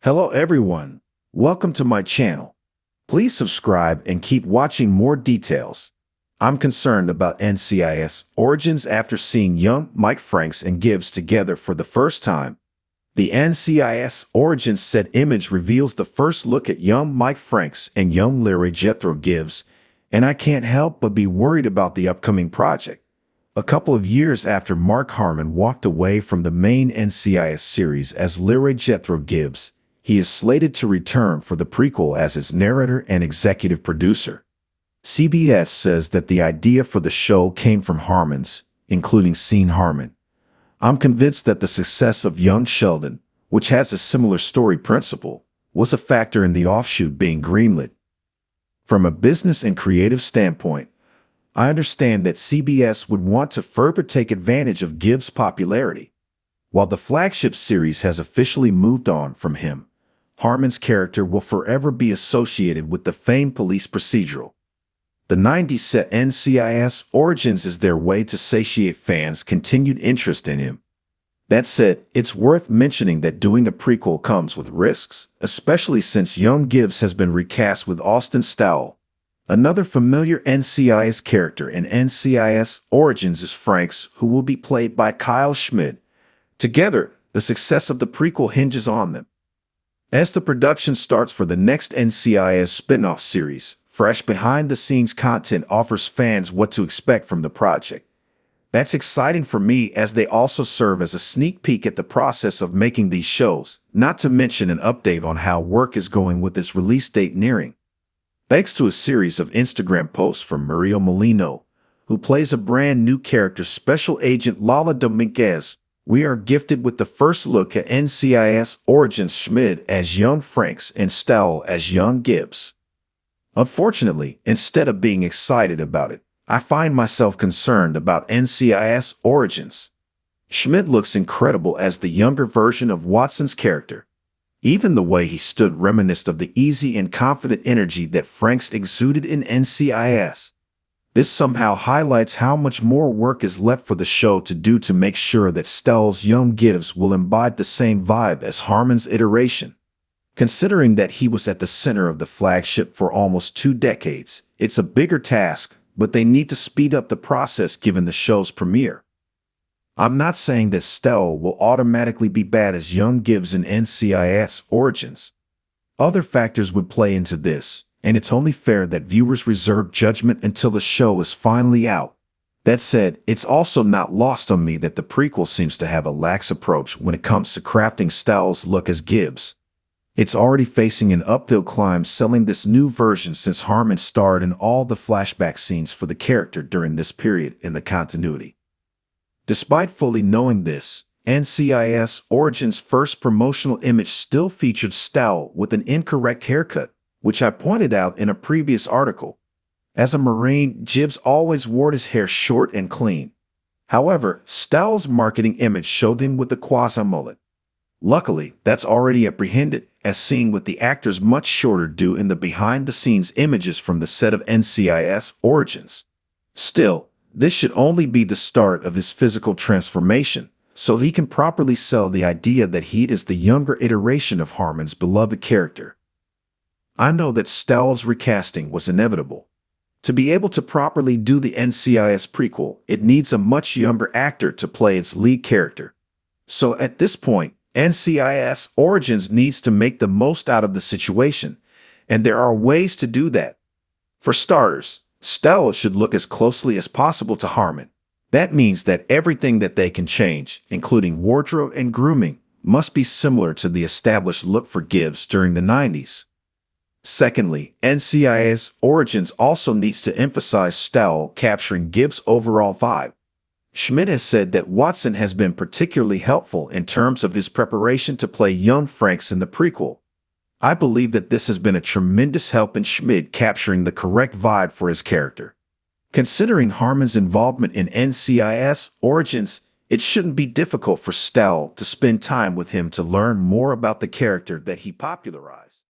Hello everyone, welcome to my channel. Please subscribe and keep watching more details. I'm concerned about NCIS origins after seeing young Mike Franks and Gibbs together for the first time. The NCIS origins set image reveals the first look at young Mike Franks and young Larry Jethro Gibbs, and I can't help but be worried about the upcoming project. A couple of years after Mark Harmon walked away from the main NCIS series as Larry Jethro Gibbs, he is slated to return for the prequel as its narrator and executive producer. CBS says that the idea for the show came from Harmon's, including Sean Harmon. I'm convinced that the success of Young Sheldon, which has a similar story principle, was a factor in the offshoot being greenlit. From a business and creative standpoint, I understand that CBS would want to further take advantage of Gibbs' popularity. While the flagship series has officially moved on from him, Harmon's character will forever be associated with the famed police procedural. The 90s set NCIS origins as their way to satiate fans' continued interest in him. That said, it's worth mentioning that doing a prequel comes with risks, especially since young Gibbs has been recast with Austin Stowell. Another familiar NCIS character in NCIS Origins is Franks, who will be played by Kyle Schmid. Together, the success of the prequel hinges on them. As the production starts for the next NCIS spin-off series, fresh behind-the-scenes content offers fans what to expect from the project. That's exciting for me as they also serve as a sneak peek at the process of making these shows, not to mention an update on how work is going with its release date nearing. Thanks to a series of Instagram posts from Mario Molino, who plays a brand new character, Special Agent Lala Dominguez, we are gifted with the first look at NCIS Origins, Schmid as young Franks and Stowell as young Gibbs. Unfortunately, instead of being excited about it, I find myself concerned about NCIS Origins. Schmid looks incredible as the younger version of Watson's character. Even the way he stood reminisced of the easy and confident energy that Franks exuded in NCIS. This somehow highlights how much more work is left for the show to do to make sure that Stowell's young Gibbs will imbibe the same vibe as Harmon's iteration. Considering that he was at the center of the flagship for almost 2 decades, it's a bigger task, but they need to speed up the process given the show's premiere. I'm not saying that Stowell will automatically be bad as young Gibbs in NCIS Origins. Other factors would play into this, and it's only fair that viewers reserve judgment until the show is finally out. That said, it's also not lost on me that the prequel seems to have a lax approach when it comes to crafting Stowell's look as Gibbs. It's already facing an uphill climb selling this new version since Harmon starred in all the flashback scenes for the character during this period in the continuity. Despite fully knowing this, NCIS Origins' first promotional image still featured Stowell with an incorrect haircut, which I pointed out in a previous article. As a Marine, Gibbs always wore his hair short and clean. However, Stowell's marketing image showed him with a quasi-mullet. Luckily, that's already apprehended, as seen with the actor's much shorter due in the behind-the-scenes images from the set of NCIS Origins. Still, this should only be the start of his physical transformation, so he can properly sell the idea that he is the younger iteration of Harmon's beloved character. I know that Stowell's recasting was inevitable. To be able to properly do the NCIS prequel, it needs a much younger actor to play its lead character. So at this point, NCIS Origins needs to make the most out of the situation, and there are ways to do that. For starters, Stowell should look as closely as possible to Harmon. That means that everything that they can change, including wardrobe and grooming, must be similar to the established look for Gibbs during the 90s. Secondly, NCIS Origins also needs to emphasize Stowell capturing Gibbs' overall vibe. Schmid has said that Watson has been particularly helpful in terms of his preparation to play young Franks in the prequel. I believe that this has been a tremendous help in Schmid capturing the correct vibe for his character. Considering Harmon's involvement in NCIS Origins, it shouldn't be difficult for Stowell to spend time with him to learn more about the character that he popularized.